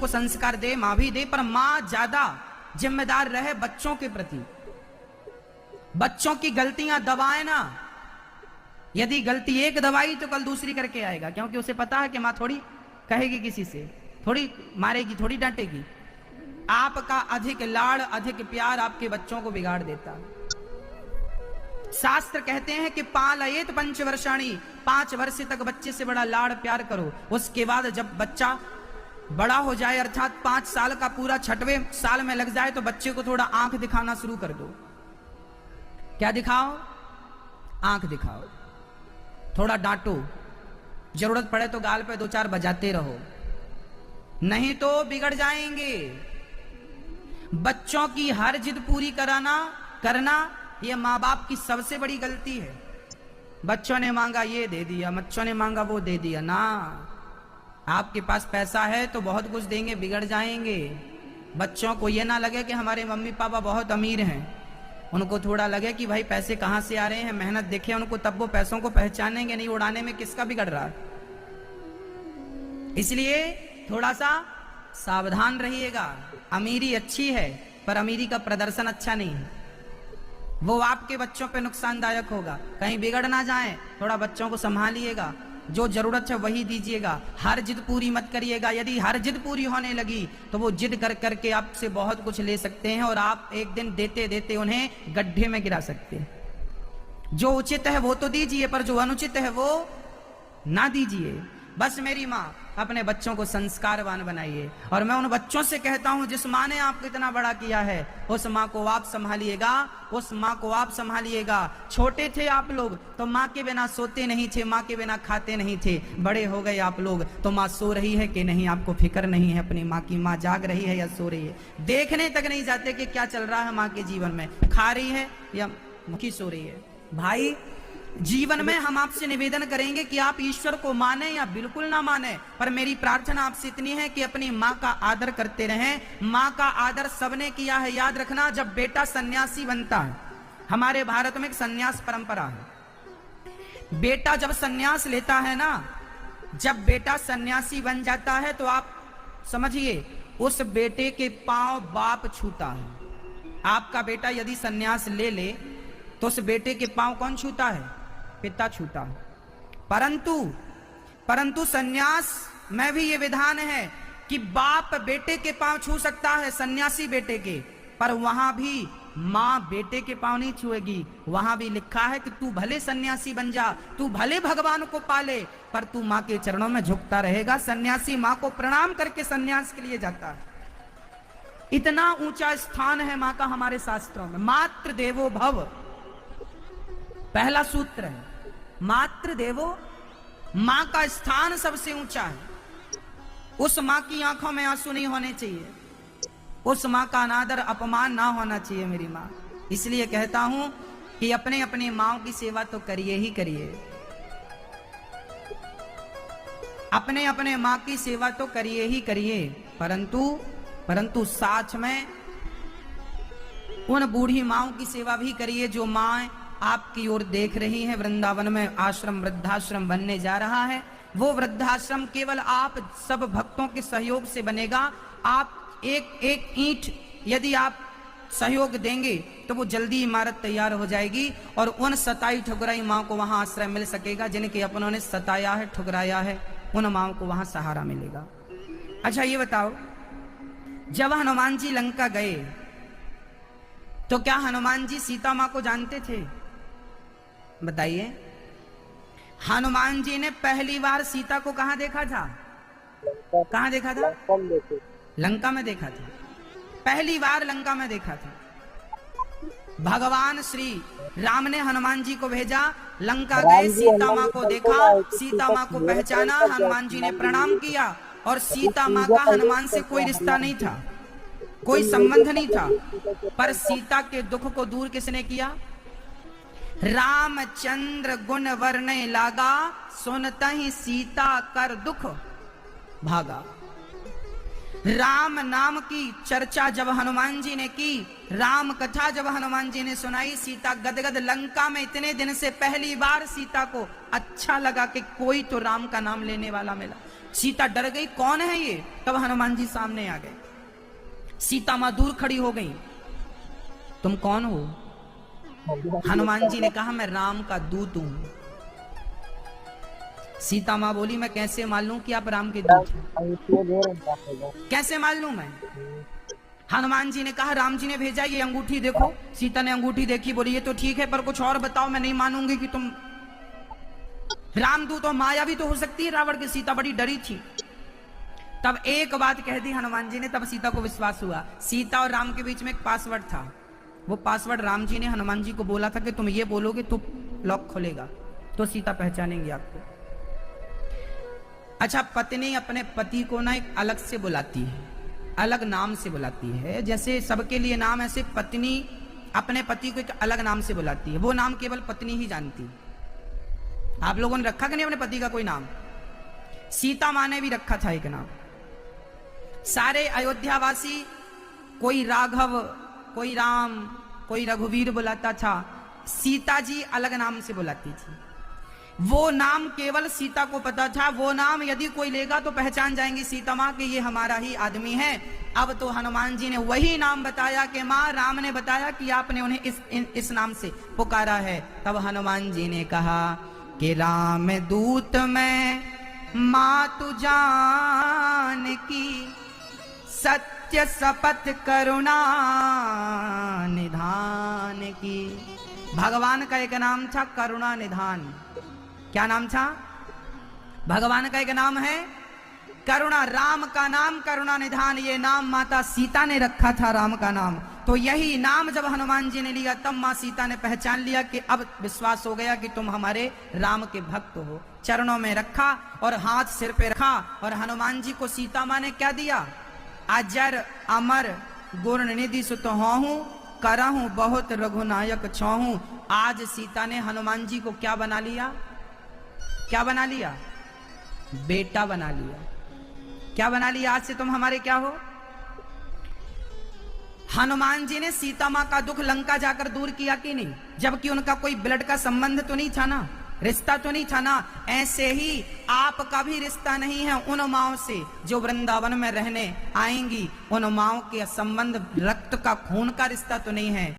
को संस्कार दे, माँ भी दे, पर माँ ज्यादा जिम्मेदार रहे बच्चों के प्रति। बच्चों की गलतियां दबाए ना। यदि गलती एक दबाई तो कल दूसरी करके आएगा, क्योंकि उसे पता है कि माँ थोड़ी कहेगी किसी से, थोड़ी मारेगी, थोड़ी डांटेगी। आपका अधिक लाड़, अधिक प्यार आपके बच्चों को बिगाड़ देता है। शास्त्र कहते हैं कि पालयेत पंचवर्षाणि, 5 वर्ष तक बच्चे से बड़ा लाड़ प्यार करो। उसके बाद जब बच्चा बड़ा हो जाए, अर्थात 5 साल का पूरा 6वें साल में लग जाए, तो बच्चे को थोड़ा आंख दिखाना शुरू कर दो। क्या दिखाओ? आंख दिखाओ, थोड़ा डांटो, जरूरत पड़े तो गाल पे 2-4 बजाते रहो, नहीं तो बिगड़ जाएंगे। बच्चों की हर जिद पूरी करना यह माँ बाप की सबसे बड़ी गलती है। बच्चों ने मांगा ये दे दिया, बच्चों ने मांगा वो दे दिया ना। आपके पास पैसा है तो बहुत कुछ देंगे, बिगड़ जाएंगे। बच्चों को ये ना लगे कि हमारे मम्मी पापा बहुत अमीर हैं, उनको थोड़ा लगे कि भाई पैसे कहाँ से आ रहे हैं, मेहनत देखे उनको, तब वो पैसों को पहचानेंगे। नहीं उड़ाने में किसका बिगड़ रहा है। इसलिए थोड़ा सा सावधान रहिएगा। अमीरी अच्छी है, पर अमीरी का प्रदर्शन अच्छा नहीं है, वो आपके बच्चों पे नुकसानदायक होगा। कहीं बिगड़ ना जाए, थोड़ा बच्चों को संभालिएगा। जो जरूरत है वही दीजिएगा, हर जिद पूरी मत करिएगा। यदि हर जिद पूरी होने लगी तो वो जिद कर करके आपसे बहुत कुछ ले सकते हैं, और आप एक दिन देते देते उन्हें गड्ढे में गिरा सकते हैं। जो उचित है वो तो दीजिए, पर जो अनुचित है वो ना दीजिए। बस मेरी माँ, अपने बच्चों को संस्कारवान बनाइए। और मैं उन बच्चों से कहता हूं, जिस माँ ने आपको इतना बड़ा किया है, उस माँ को आप संभालिएगा, उस माँ को आप संभालिएगा। छोटे थे आप लोग तो माँ के बिना सोते नहीं थे, माँ के बिना खाते नहीं थे। बड़े हो गए आप लोग तो माँ सो रही है कि नहीं, आपको फिक्र नहीं है अपनी माँ की। माँ जाग रही है या सो रही है, देखने तक नहीं जाते कि क्या चल रहा है माँ के जीवन में, खा रही है या मुखी सो रही है। भाई, जीवन में हम आपसे निवेदन करेंगे कि आप ईश्वर को माने या बिल्कुल ना माने, पर मेरी प्रार्थना आपसे इतनी है कि अपनी माँ का आदर करते रहें। माँ का आदर सबने किया है, याद रखना। जब बेटा सन्यासी बनता है, हमारे भारत में एक सन्यास परंपरा है। बेटा जब सन्यास लेता है ना, जब बेटा सन्यासी बन जाता है, तो आप समझिए उस बेटे के पांव बाप छूता है। आपका बेटा यदि सन्यास ले ले तो उस बेटे के पांव कौन छूता है? पिता छूता है। परंतु सन्यास में भी ये विधान है कि बाप बेटे के पांव छू सकता है, सन्यासी बेटे के, पर वहां भी मां बेटे के पांव नहीं छुएगी। वहां भी लिखा है कि तू भले सन्यासी बन जा, तू भले भगवान को पाले, पर तू मां के चरणों में झुकता रहेगा। सन्यासी मां को प्रणाम करके सन्यास के लिए जाता है। इतना ऊंचा स्थान है मां का हमारे शास्त्रों में। मातृ देवो भव पहला सूत्र है। मातृ देवो, मां का स्थान सबसे ऊंचा है। उस मां की आंखों में आंसू नहीं होने चाहिए, उस मां का अनादर अपमान ना होना चाहिए मेरी मां। इसलिए कहता हूं कि अपने अपने मां की सेवा तो करिए ही करिए, अपने अपने मां की सेवा तो करिए ही करिए, परंतु साथ में उन बूढ़ी माओं की सेवा भी करिए जो मां आपकी ओर देख रही हैं। वृंदावन में आश्रम, वृद्धाश्रम बनने जा रहा है। वो वृद्धाश्रम केवल आप सब भक्तों के सहयोग से बनेगा। आप एक एक ईंट यदि आप सहयोग देंगे तो वो जल्दी इमारत तैयार हो जाएगी, और उन सताई ठुकराई माँ को वहां आश्रय मिल सकेगा। जिनके अपनों ने सताया है, ठुकराया है, उन माँ को वहां सहारा मिलेगा। अच्छा ये बताओ, जब हनुमान जी लंका गए तो क्या हनुमान जी सीता माँ को जानते थे? बताइए। हनुमान जी ने पहली बार सीता को कहां देखा था? कहां देखा था? लंका में देखा था। पहली बार लंका में देखा था। भगवान श्री राम ने हनुमान जी को भेजा, लंका गए, सीता माँ को देखा, सीता माँ को पहचाना, हनुमान जी ने प्रणाम किया। और सीता माँ का हनुमान से कोई रिश्ता नहीं था, कोई संबंध नहीं था, पर सीता के दुख को दूर किसने किया? रामचंद्र गुण वर्णे लागा, सुनतहि सीता कर दुख भागा। राम नाम की चर्चा जब हनुमान जी ने की, राम कथा जब हनुमान जी ने सुनाई, सीता गदगद। लंका में इतने दिन से पहली बार सीता को अच्छा लगा कि कोई तो राम का नाम लेने वाला मिला। सीता डर गई, कौन है ये? तब हनुमान जी सामने आ गए। सीता मां दूर खड़ी हो गई, तुम कौन हो? हनुमान जी ने कहा, मैं राम का दूत हूं। सीता मां बोली, मैं कैसे मालूं कि आप राम के दूत हैं? कैसे मालूं मैं? हनुमान जी ने कहा, राम जी ने भेजा, ये अंगूठी देखो। सीता ने अंगूठी देखी, बोली ये तो ठीक है, पर कुछ और बताओ, मैं नहीं मानूंगी कि तुम रामदूत हो। माया भी तो हो सकती है रावण की। सीता बड़ी डरी थी। तब एक बात कह दी हनुमान जी ने, तब सीता को विश्वास हुआ। सीता और राम के बीच में एक पासवर्ड था। वो पासवर्ड राम जी ने हनुमान जी को बोला था कि तुम ये बोलोगे तो लॉक खुलेगा, तो सीता पहचानेंगे आपको। अच्छा, पत्नी अपने पति को ना एक अलग से बुलाती है, अलग नाम से बुलाती है। जैसे सबके लिए नाम, ऐसे पत्नी अपने पति को एक अलग नाम से बुलाती है। वो नाम केवल पत्नी ही जानती है। आप लोगों ने रखा कि नहीं अपने पति का कोई नाम? सीता मां ने भी रखा था एक नाम। सारे अयोध्यावासी कोई राघव, कोई राम, कोई रघुवीर बुलाता था। सीता जी अलग नाम से बुलाती थी। वो नाम केवल सीता को पता था। वो नाम यदि कोई लेगा तो पहचान जाएंगी सीता मां कि ये हमारा ही आदमी है। अब तो हनुमान जी ने वही नाम बताया कि मां, राम ने बताया कि आपने उन्हें इस नाम से पुकारा है। तब हनुमान जी ने कहा कि राम दूत मैं मातु जान की, सत्य शपथ करुणा निधान की। भगवान का एक नाम था करुणा निधान। क्या नाम था? भगवान का एक नाम है करुणा। राम का नाम करुणा निधान, ये नाम माता सीता ने रखा था, राम का नाम। तो यही नाम जब हनुमान जी ने लिया, तब मां सीता ने पहचान लिया कि अब विश्वास हो गया कि तुम हमारे राम के भक्त हो। चरणों में रखा और हाथ सिर पे रखा। और हनुमान जी को सीता मां ने क्या दिया? अजर अमर गुण निधि सुत होहूं, करहूं बहुत रघुनायक छहूं। आज सीता ने हनुमान जी को क्या बना लिया? क्या बना लिया? बेटा बना लिया। क्या बना लिया? आज से तुम हमारे क्या हो? हनुमान जी ने सीता मां का दुख लंका जाकर दूर किया कि नहीं? जबकि उनका कोई ब्लड का संबंध तो नहीं था ना, रिश्ता तो नहीं था ना। ऐसे ही आपका भी रिश्ता नहीं है उन माओं से जो वृंदावन में रहने आएंगी। उन माओं के संबंध रक्त का, खून का रिश्ता तो नहीं है।